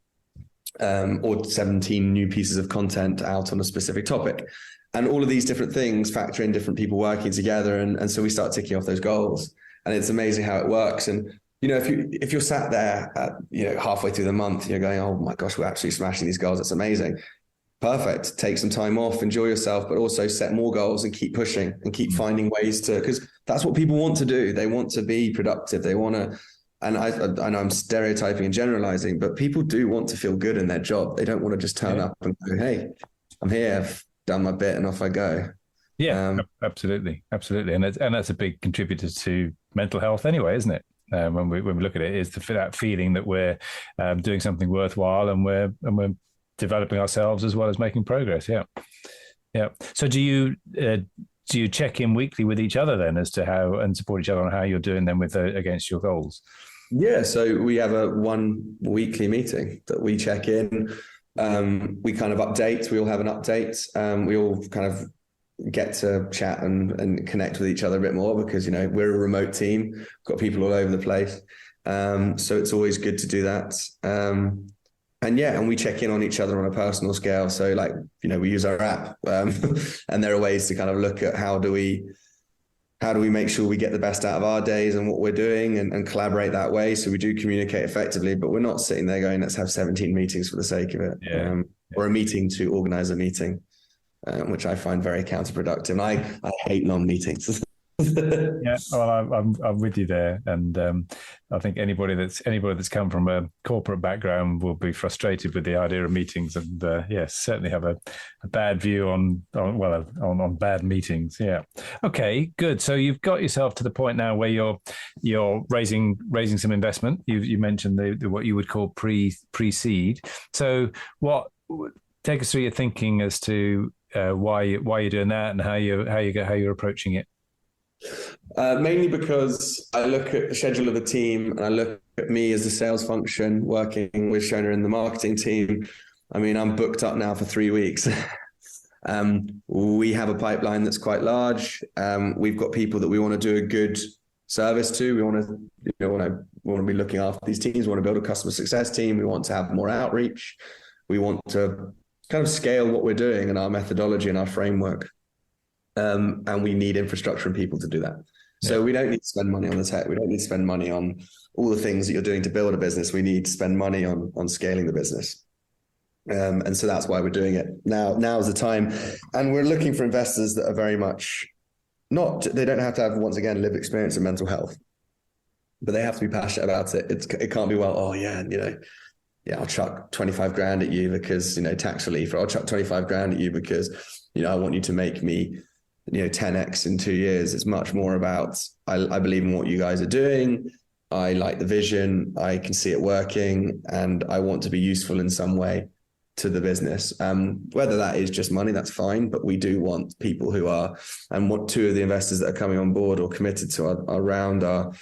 Speaker 7: or 17 new pieces of content out on a specific topic. And all of these different things factor in different people working together. And so we start ticking off those goals. And it's amazing how it works. And if you're sat there at, halfway through the month, you're going, oh my gosh, we're actually smashing these goals. It's amazing. Perfect. Take some time off, enjoy yourself, but also set more goals and keep pushing and keep finding ways to, because that's what people want to do. They want to be productive. They want to, and I'm stereotyping and generalizing, but people do want to feel good in their job. They don't want to just turn up and go, hey, I'm here, I've done my bit and off I go.
Speaker 6: Yeah, absolutely. And that's a big contributor to mental health anyway, isn't it? When we look at it, is that feeling that we're doing something worthwhile, and we're developing ourselves as well as making progress. Yeah. So do you check in weekly with each other then as to how, and support each other on how you're doing then with against your goals?
Speaker 7: Yeah. So we have a 1 weekly meeting that we check in. We kind of update. We all have an update. We all kind of get to chat and connect with each other a bit more, because we're a remote team, we've got people all over the place, so it's always good to do that. And we check in on each other on a personal scale. So we use our app, and there are ways to kind of look at how do we make sure we get the best out of our days and what we're doing, and collaborate that way. So we do communicate effectively, but we're not sitting there going, let's have 17 meetings for the sake of it, or a meeting to organize a meeting. Which I find very counterproductive. I hate long meetings.
Speaker 6: Yeah, well, I'm with you there, and I think anybody that's come from a corporate background will be frustrated with the idea of meetings, and certainly have a bad view on bad meetings. Yeah. Okay, good. So you've got yourself to the point now where you're raising some investment. You mentioned the what you would call pre-seed. So take us through your thinking as to why you're doing that, and how you're approaching it.
Speaker 7: Mainly because I look at the schedule of the team, and I look at me as a sales function working with Shona in the marketing team. I mean, I'm booked up now for 3 weeks. We have a pipeline that's quite large. We've got people that we want to do a good service to. We want to be looking after these teams. We want to build a customer success team. We want to have more outreach. We want to kind of scale what we're doing and our methodology and our framework. And we need infrastructure and people to do that. So we don't need to spend money on the tech. We don't need to spend money on all the things that you're doing to build a business. We need to spend money on scaling the business. And so that's why we're doing it. Now is the time. And we're looking for investors that are very much they don't have to have, once again, lived experience in mental health, but they have to be passionate about it. It can't be, I'll chuck 25 grand at you because, tax relief, or I'll chuck 25 grand at you because, I want you to make me, 10x in 2 years. It's much more about, I believe in what you guys are doing. I like the vision. I can see it working, and I want to be useful in some way to the business. Whether that is just money, that's fine. But we do want people who are, and what 2 of the investors that are coming on board or committed to our round are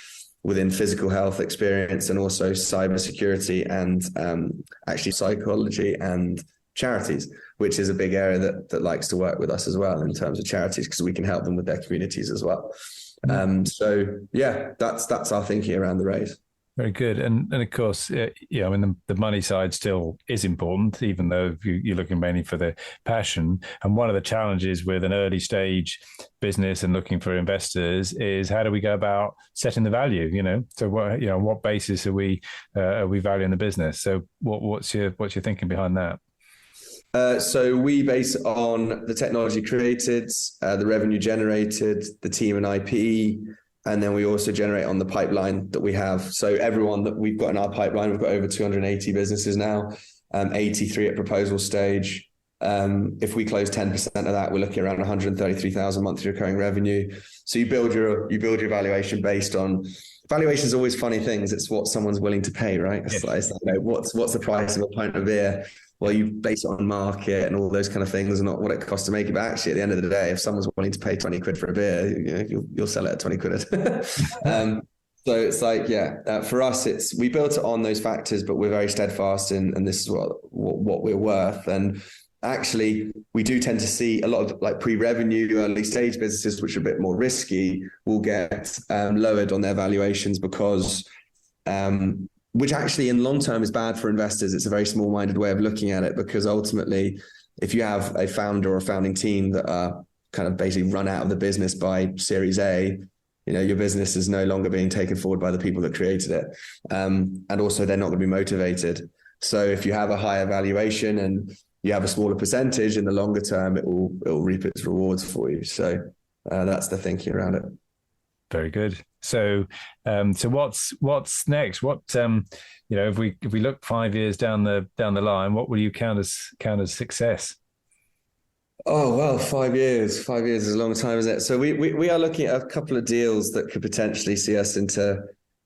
Speaker 7: within physical health experience, and also cybersecurity, and actually psychology and charities, which is a big area that likes to work with us as well in terms of charities, because we can help them with their communities as well. So that's our thinking around the raise.
Speaker 6: Very good. And of course, I mean, the money side still is important, even though you're looking mainly for the passion. And one of the challenges with an early stage business and looking for investors is how do we go about setting the value, So what basis are we valuing the business? So what's your thinking behind that?
Speaker 7: So we base it on the technology created, the revenue generated, the team and IP, and then we also generate on the pipeline that we have. So everyone that we've got in our pipeline, we've got over 280 businesses now, 83 at proposal stage. If we close 10% of that, we're looking around 133,000 monthly recurring revenue. So you build your valuation based on. Valuation is always funny things. It's what someone's willing to pay, right? It's like, what's the price of a pint of beer? Well, you base it on market and all those kind of things, and not what it costs to make it. But actually, at the end of the day, if someone's willing to pay 20 quid for a beer, you'll sell it at 20 quid. So it's like, for us, we built it on those factors, but we're very steadfast and this is what we're worth. And actually, we do tend to see a lot of like pre-revenue, early stage businesses, which are a bit more risky, will get lowered on their valuations because which actually in long term is bad for investors. It's a very small-minded way of looking at it, because ultimately, if you have a founder or a founding team that are kind of basically run out of the business by Series A, your business is no longer being taken forward by the people that created it. And also they're not going to be motivated. So if you have a higher valuation and you have a smaller percentage, in the longer term, it will reap its rewards for you. So that's the thinking around it. Very good.
Speaker 6: So what's next? What if we look 5 years down the line, what will you count as success?
Speaker 7: Oh well, 5 years. 5 years is a long time, isn't it? So we are looking at a couple of deals that could potentially see us into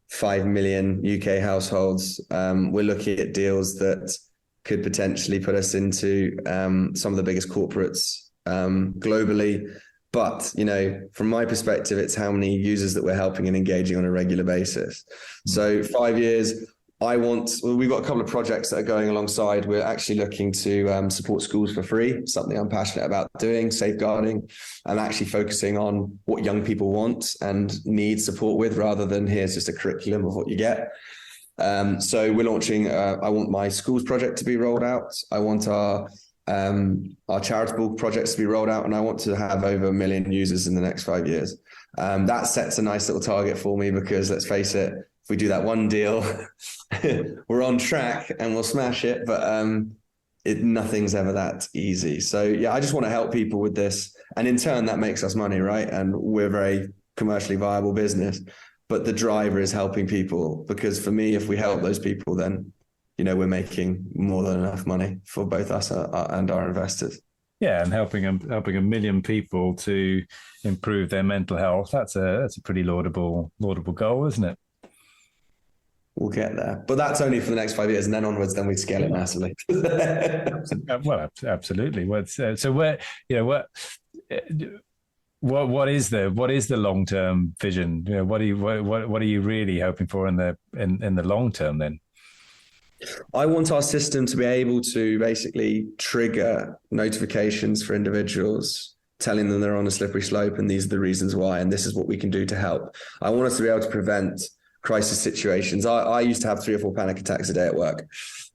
Speaker 7: 5 million UK households. We're looking at deals that could potentially put us into some of the biggest corporates globally. But, from my perspective, it's how many users that we're helping and engaging on a regular basis. So 5 years, we've got a couple of projects that are going alongside. We're actually looking to support schools for free, something I'm passionate about doing, safeguarding. I'm actually focusing on what young people want and need support with, rather than here's just a curriculum of what you get. So we're launching, I want my schools project to be rolled out. I want our charitable projects to be rolled out, and I want to have over 1 million users in the next 5 years. That sets a nice little target for me, because let's face it, if we do that one deal, we're on track and we'll smash it, but nothing's ever that easy. So I just want to help people with this, and in turn that makes us money, right? And we're a very commercially viable business, but the driver is helping people, because for me, if we help those people, then we're making more than enough money for both us and our investors.
Speaker 6: Yeah, and helping 1 million people to improve their mental health. That's a pretty laudable goal, isn't it?
Speaker 7: We'll get there, but that's only for the next 5 years, and then onwards, then we scale it massively.
Speaker 6: Well, absolutely. So what is the long-term vision? What are you really hoping for in the long term then?
Speaker 7: I want our system to be able to basically trigger notifications for individuals, telling them they're on a slippery slope and these are the reasons why, and this is what we can do to help. I want us to be able to prevent crisis situations. I used to have 3 or 4 panic attacks a day at work.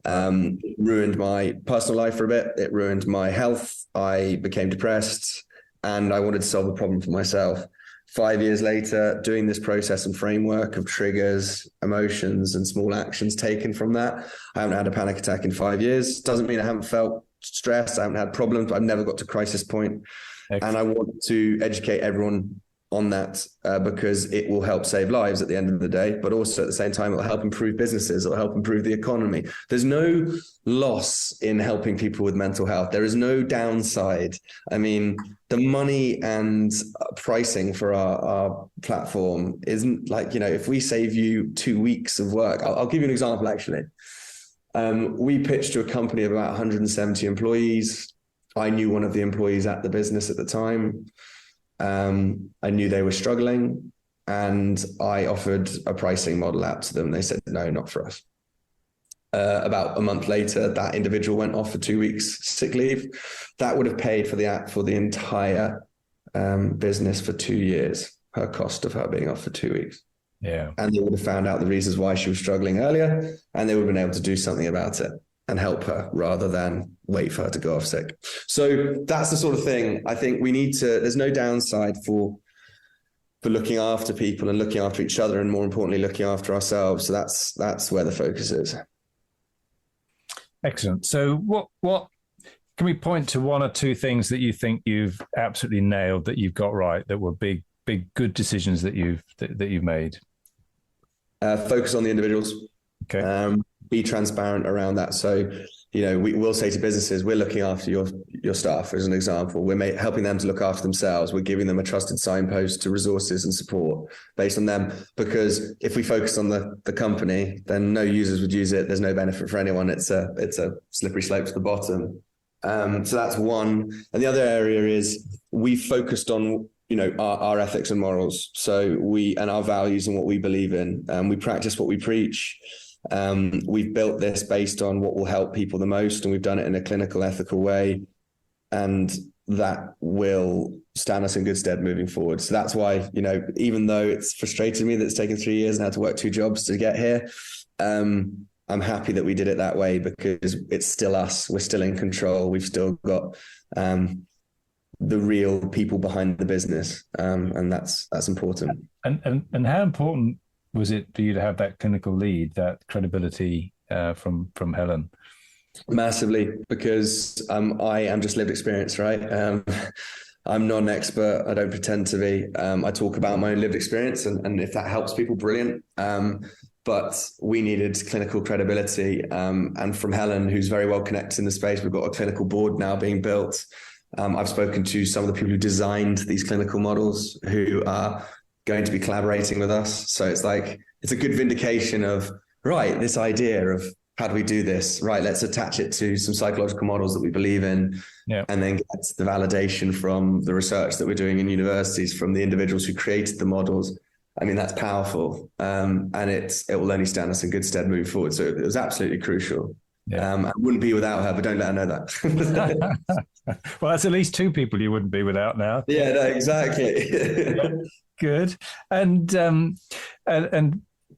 Speaker 7: It ruined my personal life for a bit. It ruined my health. I became depressed, and I wanted to solve the problem for myself. 5 years later, doing this process and framework of triggers, emotions, and small actions taken from that, I haven't had a panic attack in 5 years. Doesn't mean I haven't felt stressed. I haven't had problems, but I've never got to crisis point. Excellent. And I want to educate everyone on that because it will help save lives at the end of the day, but also at the same time, it will help improve businesses. It will help improve the economy. There's no loss in helping people with mental health. There is no downside. I mean, the money and pricing for our platform isn't like, if we save you 2 weeks of work, I'll give you an example, actually. We pitched to a company of about 170 employees. I knew one of the employees at the business at the time. I knew they were struggling, and I offered a pricing model out to them. They said, no, not for us. About a month later, that individual went off for 2 weeks sick leave. That would have paid for the app for the entire business for 2 years, her cost of her being off for 2 weeks.
Speaker 4: Yeah.
Speaker 7: And they would have found out the reasons why she was struggling earlier, and they would have been able to do something about it and help her rather than wait for her to go off sick. So that's the sort of thing I think we need to, there's no downside for looking after people and looking after each other, and more importantly, looking after ourselves. So that's where the focus is.
Speaker 6: Excellent. So what can we point to one or two things that you think you've absolutely nailed, that you've got right, that were big, good decisions that you've made?
Speaker 7: Focus on the individuals.
Speaker 6: Okay.
Speaker 7: Be transparent around that. So, we will say to businesses, we're looking after your staff, as an example. We're helping them to look after themselves. We're giving them a trusted signpost to resources and support based on them. Because if we focus on the company, then no users would use it. There's no benefit for anyone. It's a slippery slope to the bottom. So that's one. And the other area is we focused on our ethics and morals. So and our values and what we believe in. We practice what we preach. We've built this based on what will help people the most, and we've done it in a clinical, ethical way, and that will stand us in good stead moving forward. So that's why, even though it's frustrated me that it's taken 3 years and I had to work 2 jobs to get here, I'm happy that we did it that way, because it's still us. We're still in control. We've still got the real people behind the business, and that's important.
Speaker 6: And how important was it for you to have that clinical lead, that credibility from Helen?
Speaker 7: Massively, because I am just lived experience, right? I'm not an expert. I don't pretend to be. I talk about my own lived experience, and if that helps people, brilliant. But we needed clinical credibility. And from Helen, who's very well connected in the space, we've got a clinical board now being built. I've spoken to some of the people who designed these clinical models, who are going to be collaborating with us. So it's a good vindication of, right, this idea of how do we do this? Right, let's attach it to some psychological models that we believe in, and then get the validation from the research that we're doing in universities, from the individuals who created the models. I mean, that's powerful. And it will only stand us in good stead moving forward. So it was absolutely crucial. Yeah. I wouldn't be without her, but don't let her know that.
Speaker 6: Well, that's at least 2 people you wouldn't be without now.
Speaker 7: Yeah, no, exactly.
Speaker 6: Good. And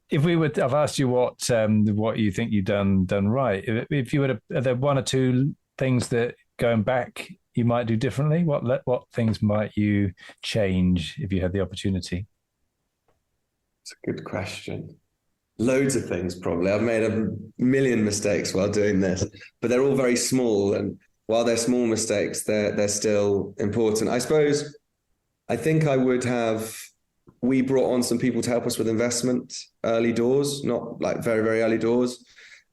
Speaker 6: if I've asked you what you think you've done right. If you were to, are there 1 or 2 things that going back you might do differently? What things might you change if you had the opportunity?
Speaker 7: It's a good question. Loads of things, probably. I've made a million mistakes while doing this, but they're all very small. And while they're small mistakes, they're still important. I think we brought on some people to help us with investment early doors, not like very, very early doors.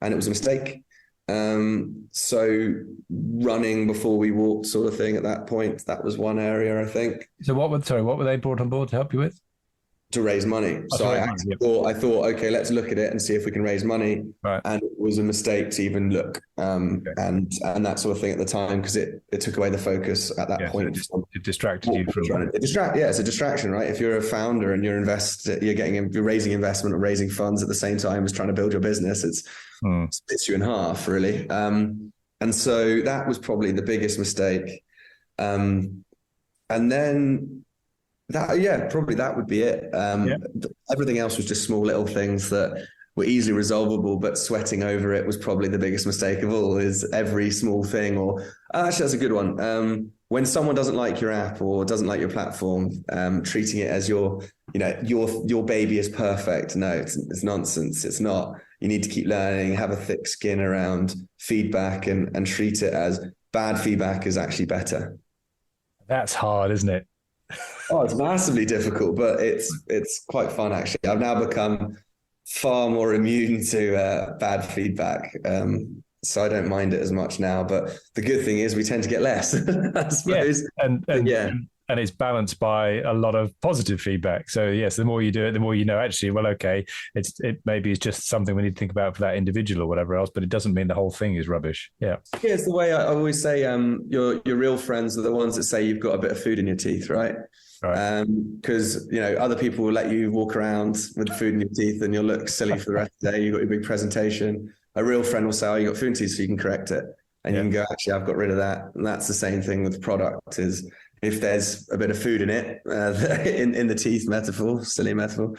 Speaker 7: And it was a mistake. So running before we walked sort of thing at that point, that was one area, I think.
Speaker 6: So what were they brought on board to help you with?
Speaker 7: To raise money. So I thought, okay, let's look at it and see if we can raise money. Right. And it was a mistake to even look, and that sort of thing at the time, because it took away the focus at that point.
Speaker 6: It distracted you from it.
Speaker 7: It's a distraction, right? If you're a founder and you're raising investment or raising funds at the same time as trying to build your business, it splits you in half, really. And so that was probably the biggest mistake. And then probably that would be it. Everything else was just small little things that were easily resolvable, but sweating over it was probably the biggest mistake of all. Is every small thing, or actually that's a good one. When someone doesn't like your app or doesn't like your platform, treating it as your baby is perfect. No, it's nonsense. It's not. You need to keep learning, have a thick skin around feedback, and treat it as bad feedback is actually better.
Speaker 6: That's hard, isn't it?
Speaker 7: Oh, it's massively difficult, but it's quite fun, actually. I've now become far more immune to bad feedback, so I don't mind it as much now. But the good thing is we tend to get less, I suppose.
Speaker 6: Yeah. And it's balanced by a lot of positive feedback. So yes, the more you do it, the more you know, actually, well, okay, it maybe it's just something we need to think about for that individual or whatever else, but it doesn't mean the whole thing is rubbish. Yeah. Yeah,
Speaker 7: it's the way I always say, your real friends are the ones that say you've got a bit of food in your teeth, right? Right. Because other people will let you walk around with food in your teeth and you'll look silly for the rest of the day. You've got your big presentation. A real friend will say, "Oh, you got food in your teeth, so you can correct it," and you can go, "Actually, I've got rid of that." And that's the same thing with product. Is if there's a bit of food in it, in the teeth metaphor, silly metaphor,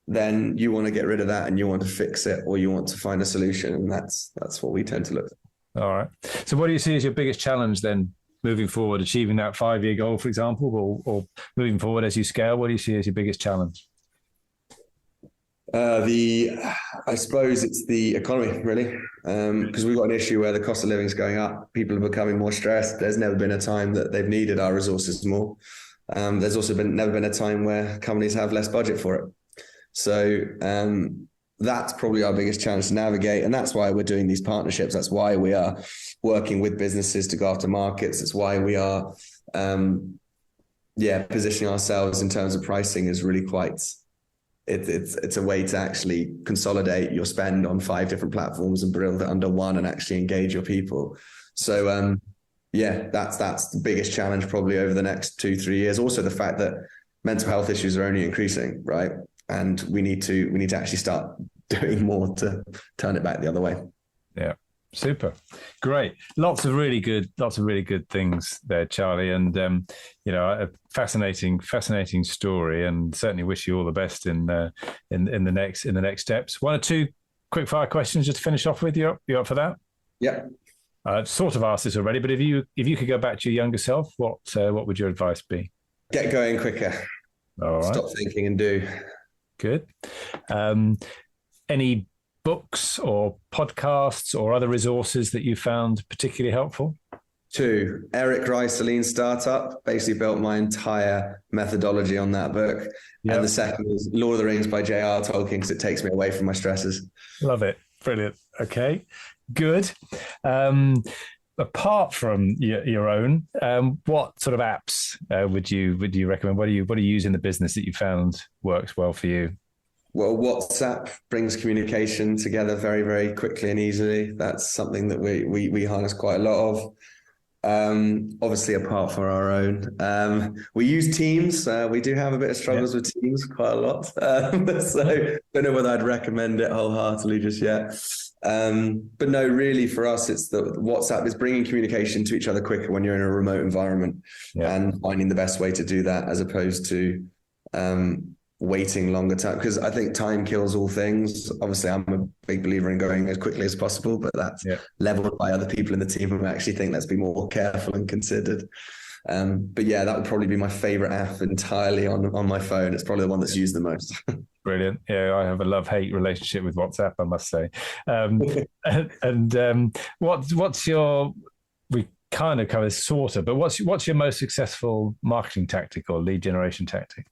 Speaker 7: then you want to get rid of that and you want to fix it, or you want to find a solution. And that's what we tend to look at.
Speaker 6: All right. So what do you see as your biggest challenge then moving forward, achieving that 5-year goal, for example, or moving forward as you scale? What do you see as your biggest challenge?
Speaker 7: I suppose it's the economy, really, because we've got an issue where the cost of living is going up. People are becoming more stressed. There's never been a time that they've needed our resources more. There's also never been a time where companies have less budget for it. So that's probably our biggest challenge to navigate. And that's why we're doing these partnerships. That's why we are working with businesses to go after markets. It's why we are, positioning ourselves in terms of pricing is really quite, it's a way to actually consolidate your spend on 5 different platforms and build it under one and actually engage your people. So, that's the biggest challenge probably over the next 2-3 years. Also the fact that mental health issues are only increasing, right? And we need to actually start doing more to turn it back the other way.
Speaker 6: Yeah. Super. Great. Lots of really good things there, Charlie. And, a fascinating story, and certainly wish you all the best in the next steps. 1 or 2 quick fire questions just to finish off with. You up for that?
Speaker 7: Yeah.
Speaker 6: I've sort of asked this already, but if you could go back to your younger self, what would your advice be?
Speaker 7: Get going quicker.
Speaker 6: All right.
Speaker 7: Stop thinking and do.
Speaker 6: Good. Any books or podcasts or other resources that you found particularly helpful?
Speaker 7: 2, Eric Rice, Lean Startup, basically built my entire methodology on that book. Yep. And the second is Lord of the Rings by J.R. Tolkien, because it takes me away from my stresses.
Speaker 6: Love it. Brilliant. Okay, good. Apart from your own, what sort of apps would you recommend? What do you use in the business that you found works well for you?
Speaker 7: Well, WhatsApp brings communication together very, very quickly and easily. That's something that we harness quite a lot of. Obviously, apart from our own, we use Teams. We do have a bit of struggles with Teams quite a lot. So don't know whether I'd recommend it wholeheartedly just yet. But no, really for us, it's the WhatsApp is bringing communication to each other quicker when you're in a remote environment, and finding the best way to do that as opposed to waiting longer time, because I think time kills all things. Obviously, I'm a big believer in going as quickly as possible, but that's leveled by other people in the team who actually think let's be more careful and considered. But that would probably be my favorite app entirely on my phone. It's probably the one that's used the most.
Speaker 6: Brilliant. Yeah, I have a love-hate relationship with WhatsApp, I must say. What's your, we kind of cover this sort of, but what's your most successful marketing tactic or lead generation tactic?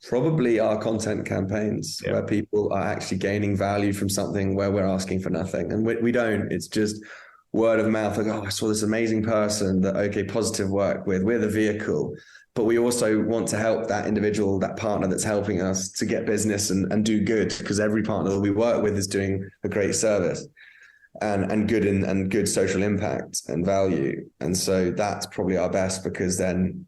Speaker 7: Probably our content campaigns, where people are actually gaining value from something where we're asking for nothing. And we don't, it's just word of mouth. Like, I saw this amazing person that OK Positive work with. We're the vehicle, but we also want to help that individual, that partner that's helping us to get business and do good, because every partner that we work with is doing a great service and good social impact and value. And so that's probably our best, because then,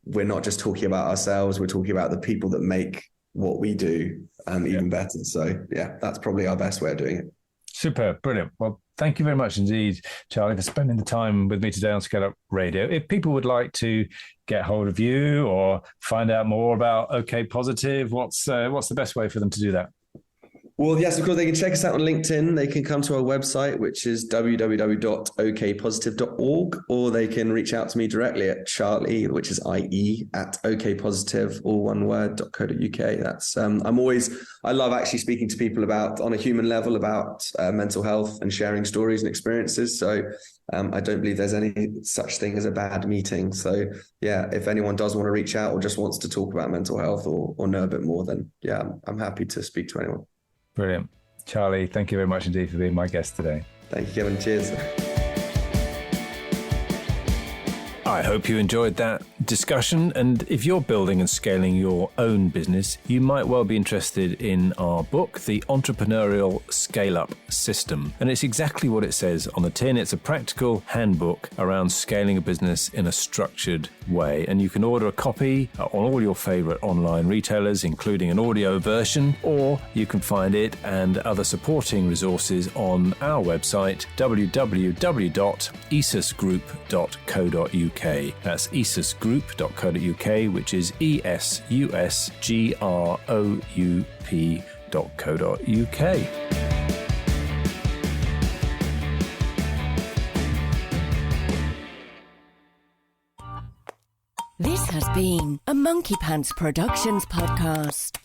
Speaker 7: we're not just talking about ourselves, we're talking about the people that make what we do even better. So that's probably our best way of doing it.
Speaker 6: Super, brilliant. Well, thank you very much indeed, Charlie, for spending the time with me today on ScaleUp Radio. If people would like to get hold of you or find out more about OK Positive, what's the best way for them to do that?
Speaker 7: Well, yes, of course, they can check us out on LinkedIn. They can come to our website, which is www.okpositive.org, or they can reach out to me directly at Charlie, which is IE, at okpositive, all one word, .co.uk. That's, I love actually speaking to people about, on a human level, about mental health and sharing stories and experiences. So I don't believe there's any such thing as a bad meeting. So if anyone does want to reach out or just wants to talk about mental health or know a bit more, then I'm happy to speak to anyone.
Speaker 6: Brilliant. Charlie, thank you very much indeed for being my guest today.
Speaker 7: Thank you, Kevin. Cheers.
Speaker 6: I hope you enjoyed that discussion, and if you're building and scaling your own business, you might well be interested in our book, The Entrepreneurial Scale-Up System. And it's exactly what it says on the tin. It's a practical handbook around scaling a business in a structured way. And you can order a copy on all your favorite online retailers, including an audio version, or you can find it and other supporting resources on our website, www.esusgroup.co.uk. That's esusgroup.co.uk, which is esusgroup.co.uk.
Speaker 8: This has been a Monkey Pants Productions podcast.